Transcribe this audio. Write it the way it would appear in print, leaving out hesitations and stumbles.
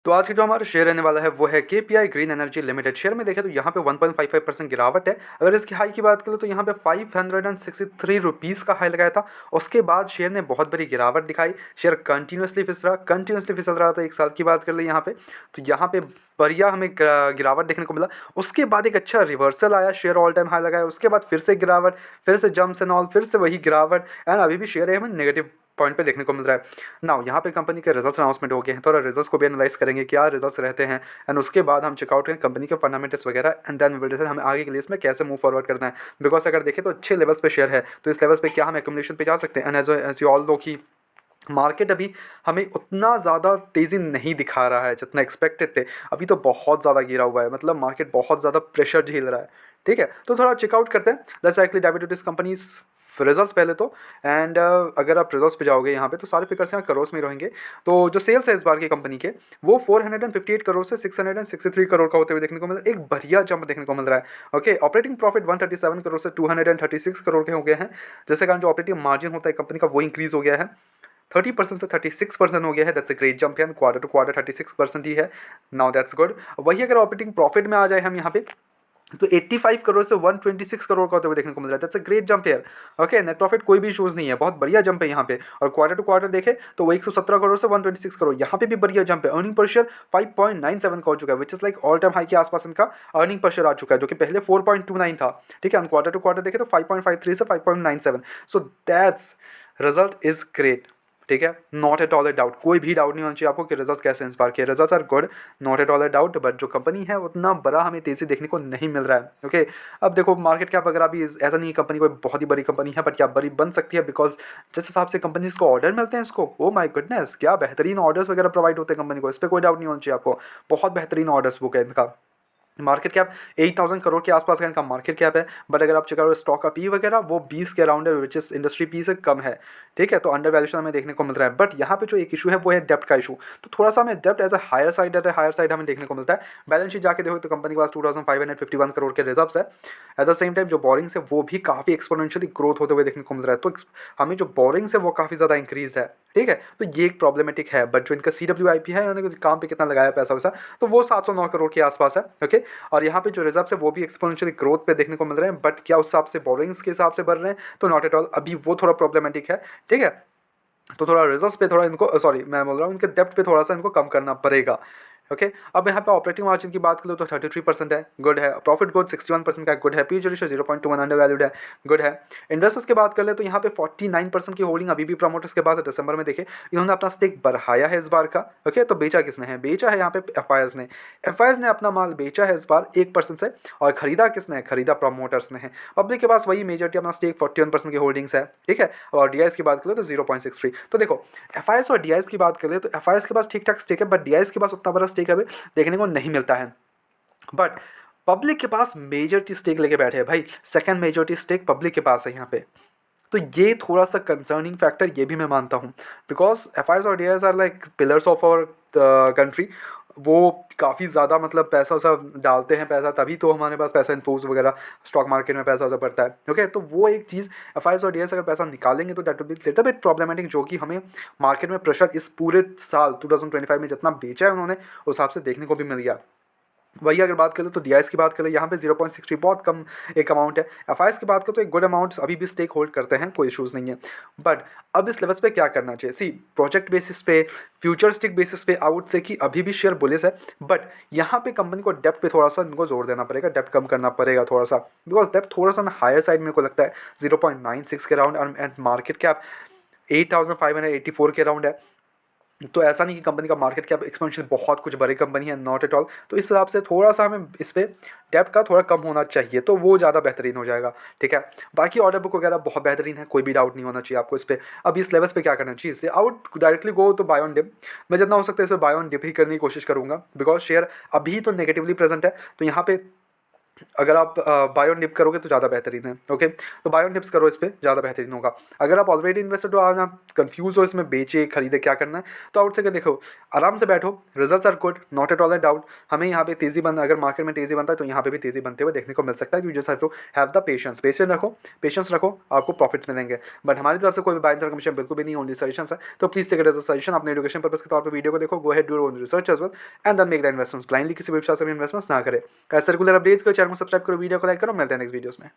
तो आज के जो हमारा शेयर रहने वाला है वो है KPI green energy limited. Share में देखें तो यहाँ पे 1.55% गिरावट है। अगर इसकी हाई की बात करें तो यहाँ पे 563 रुपीज़ का हाई लगाया था। उसके बाद शेयर ने बहुत बड़ी गिरावट दिखाई। शेयर कंटिन्यूसली फिसल रहा था। एक साल की बात कर ले यहाँ पे, तो यहाँ पे बढ़िया हमें गिरावट देखने को मिला। उसके बाद एक अच्छा रिवर्सल आया, शेयर ऑल टाइम हाई लगाया। उसके बाद फिर से गिरावट, फिर से जंप्स एंड ऑल, फिर से वही गिरावट, एंड अभी भी शेयर है हमें नेगेटिव पॉइंट पे देखने को मिल रहा है। नाउ यहाँ पे कंपनी के रिजल्ट्स अनाउंसमेंट हो गए हैं, थोड़ा रिजल्ट्स को भी एनालाइज करेंगे, क्या रिजल्ट्स रहते हैं, एंड उसके बाद हम चेकआउट करेंगे कंपनी के फंडामेंटल्स वगैरह, and then we will decide हमें आगे के लिए इसमें कैसे मूव फॉरवर्ड करना है। बिकॉज अगर देखें तो अच्छे लेवल्स पे शेयर है, तो इस लेवल्स पे क्या हम एक्यूमुलेशन पे जा सकते हैं। And as you all know कि मार्केट अभी हमें उतना ज़्यादा तेज़ी नहीं दिखा रहा है जितना एक्सपेक्टेड थे। अभी तो बहुत ज़्यादा गिरा हुआ है, मतलब मार्केट बहुत ज़्यादा प्रेशर झेल रहा है। ठीक है, तो थोड़ा चेकआउट करते हैं। Let's directly dive into this companies results पहले तो। एंड अगर आप रिजल्ट्स पे जाओगे यहाँ पे तो सारे फिगर्स यहाँ करोड़ में रहेंगे। तो जो सेल्स है इस बार की कंपनी के वो 458 करोड़ से 663 करोड़ का होते हुए देखने को मिल रहा है। एक बढ़िया जंप देखने को मिल रहा है। ओके, ऑपरेटिंग प्रॉफिट 137 करोड़ से 236 करोड़ के हो गए हैं, जिसके कारण जो ऑपरेटिंग मार्जिन होता है कंपनी का वो इंक्रीज हो गया है, 30% से 36% हो गया है। दैट्स अ ग्रेट जंप है। क्वार्टर टू क्वार्टर 36% ही है। Now that's good. वही अगर ऑपरेटिंग प्रॉफिट में आ जाए हम यहाँ पे तो 85 करोड़ से 126 करोड़ का होते हुए देखने को मिल रहा है। दैट्स अ ग्रेट जंप है। ओके, नेट प्रॉफिट कोई भी इशूज़ नहीं है, बहुत बढ़िया जंप है यहाँ पे। और क्वार्टर टू क्वार्टर देखें तो वो 117 करोड़ से 126 करोड़, यहाँ पे भी बढ़िया जंप है। अर्निंग पर शेयर 5.97 का हो चुका है, which is like all time high के आसपास इनका अर्निंग पर शेयर आ चुका है, जो कि पहले 4.29 था। ठीक है, क्वार्टर टू क्वार्टर देखें तो 5.53 से 5.97। So that's result is great. ठीक है, not at all a doubt, कोई भी डाउट नहीं होना चाहिए आपको कि रिजल्ट्स कैसे हैं इस बार के। Results are good, not at all a doubt, but जो कंपनी है उतना बड़ा हमें तेजी देखने को नहीं मिल रहा है। ओके, अब देखो मार्केट कैप वगैरह भी ऐसा नहीं है कंपनी कोई बहुत ही बड़ी कंपनी है, बट क्या बड़ी बन सकती है, बिकॉज जिस हिसाब से कंपनीज को ऑर्डर मिलते हैं इसको, ओ माय गुडनेस, क्या बेहतरीन ऑर्डर्स वगैरह प्रोवाइड होते हैं कंपनी को, इस पर कोई डाउट नहीं होना चाहिए आपको। बहुत बेहतरीन ऑर्डर्स बुक है इनका। मार्केट कैप 8000 करोड़ के आसपास का इनका मार्केट कैप है, बट अगर आप चेक करो स्टॉक का पी वगैरह वो 20 के अराउंड है, विच इज इंडस्ट्री पी से कम है। ठीक है, तो अंडर वैल्यूशन हमें देखने को मिल रहा है। बट यहाँ पे जो एक इशू है वो है डेप्ट का इशू। तो थोड़ा सा हमें डेप्ट एज अ हायर साइड हमें देखने को मिलता है। बैलेंस शीट जाके देखो तो कंपनी के पास 2551 करोड़ के रिजर्व्स है। एट द सेम टाइम जो बोरिंग्स है वो भी काफ़ी एक्सपोनेंशियली ग्रोथ होते हुए देखने को मिल रहा है। तो हमें जो बोरिंग्स है वो काफ़ी ज़्यादा इंक्रीज है। ठीक है, तो ये एक प्रॉब्लमेटिक है। बट जो इनका CWIP है, यानी कि काम पे कितना लगाया पैसा वैसा, तो वो 709 करोड़ के आसपास है। ओके, और यहाँ पे जो रिजर्व्स है वो भी एक्सपोनेंशियल ग्रोथ पे देखने को मिल रहे हैं, बट क्या उस हिसाब से बोरिंग्स के हिसाब से बढ़ रहे हैं, तो नॉट एट ऑल, अभी वो थोड़ा प्रॉब्लमेटिक है। ठीक है, तो थोड़ा रिजल्ट्स पे थोड़ा इनको, सॉरी मैं बोल रहा हूँ इनके डेप्थ पे थोड़ा सा इनको कम करना पड़ेगा। ओके, अब यहाँ पे ऑपरेटिंग मार्जिन की बात करें तो 33% है, गुड है। प्रॉफिट ग्रोथ 61% का, गुड है। पी रेशियो 0.21 अंडर वैल्यूड है, गुड है। इन्वेस्टर्स की बात कर ले तो यहाँ पे 49% की होल्डिंग अभी भी प्रमोटर्स के पास है। दिसंबर में देखे इन्होंने अपना स्टेक बढ़ाया है इस बार का। ओके, तो बेचा किसने है? बेचा है यहाँ पे FIS ने। FIS ने अपना माल बेचा है इस बार 1% से, और खरीदा किसने है? खरीदा प्रमोटर्स ने है। पब्लिक के पास वही मेजॉरिटी अपना स्टेक 41% की होल्डिंग्स है। ठीक है, और DIS की बात करें तो 0.63। तो देखो FIS और DIS की बात करें तो FIS के पास ठीक ठाक स्टेक है, बट DIS के पास उतना बड़ा स्टेक अभी देखने को नहीं मिलता है। बट पब्लिक के पास मेजॉरिटी स्टेक लेके बैठे हैं भाई, सेकंड मेजॉरिटी स्टेक पब्लिक के पास है यहाँ पे। तो ये थोड़ा सा कंसर्निंग फैक्टर ये भी मैं मानता हूँ, बिकॉज FIS और DIS are like pillars of our country. वो काफ़ी ज़्यादा मतलब पैसा वैसा डालते हैं, पैसा तभी तो हमारे पास पैसा इन्फ्लोज वगैरह स्टॉक मार्केट में पैसा वैसा पड़ता है। ओके, तो वो एक चीज़ FIS और DIS अगर पैसा निकालेंगे तो that will be little bit problematic, जो कि हमें मार्केट में प्रेशर इस पूरे साल 2025 में जितना बेचा है उन्होंने उस हिसाब से देखने को भी मिल गया। वही अगर बात करें तो DIS की बात करें, यहाँ पे 0.63 बहुत कम एक अमाउंट है। FIS की बात करें तो एक गुड अमाउंट अभी भी स्टेक होल्ड करते हैं, कोई इशूज़ नहीं है। बट अब इस लेवल्स पे क्या करना चाहिए? सी, प्रोजेक्ट बेसिस पे, फ्यूचरिस्टिक बेसिस पे आई वुड से कि अभी भी शेयर बुलिश है, बट यहाँ पे कंपनी को डेप्थ पे थोड़ा सा इनको जोर देना पड़ेगा, डेप्थ कम करना पड़ेगा थोड़ा सा, बिकॉज डेप्थ थोड़ा सा हायर साइड मेरे को लगता है 0.96 के अराउंड, एंड मार्केट कैप 8584 के अराउंड है। तो ऐसा नहीं कि कंपनी का मार्केट कैप एक्सपेंशन बहुत कुछ बड़ी कंपनी है, नॉट एट ऑल। तो इस हिसाब से थोड़ा सा हमें इस पर डेप्थ का थोड़ा कम होना चाहिए, तो वो ज़्यादा बेहतरीन हो जाएगा। ठीक है, बाकी ऑर्डर बुक वगैरह बहुत बेहतरीन है, कोई भी डाउट नहीं होना चाहिए आपको इस पर। अब इस लेवल्स पे क्या करना चाहिए? इससे आउट डायरेक्टली गो तो बाय ऑन डिप, मैं जितना हो सकता है इसे बाय ऑन डिप ही करने की कोशिश करूँगा, बिकॉज शेयर अभी तो नेगेटिवली प्रेजेंट है। तो यहाँ पे अगर आप बाय ऑन डिप करोगे तो ज़्यादा बेहतरीन है। ओके, तो बाय ऑन डिप्स करो, इस पर ज़्यादा बेहतरीन होगा। अगर आप ऑलरेडी इन्वेस्टेड हो, आज आप कंफ्यूज हो इसमें बेचे खरीदे क्या करना है, तो आउट से के देखो, आराम से बैठो, results are good, not at all a doubt. हमें यहाँ पे तेज़ी बन, अगर मार्केट में तेज़ी बनता है तो यहाँ पे भी तेज़ी बनते हुए देखने को मिल सकता है। You just have to have the patience, patience रखो, आपको प्रॉफिट्स मिलेंगे। बट हमारी तरफ से कोई भी बाय एंड कमीशन बिल्कुल भी नहीं, ओनली सजेशन है। तो please take it as a suggestion, अपने एजुकेशन पर्पस के तौर पर वीडियो को देखो, go ahead do your own research as well and then make the investments. Blindly किसी भी विश्वास से इन्वेस्टमेंट्स ना करें। ऐसे रेगुलर अपडेट्स को चैनल को सब्सक्राइब करो, वीडियो को लाइक करो। मिलते हैं नेक्स्ट वीडियोस में।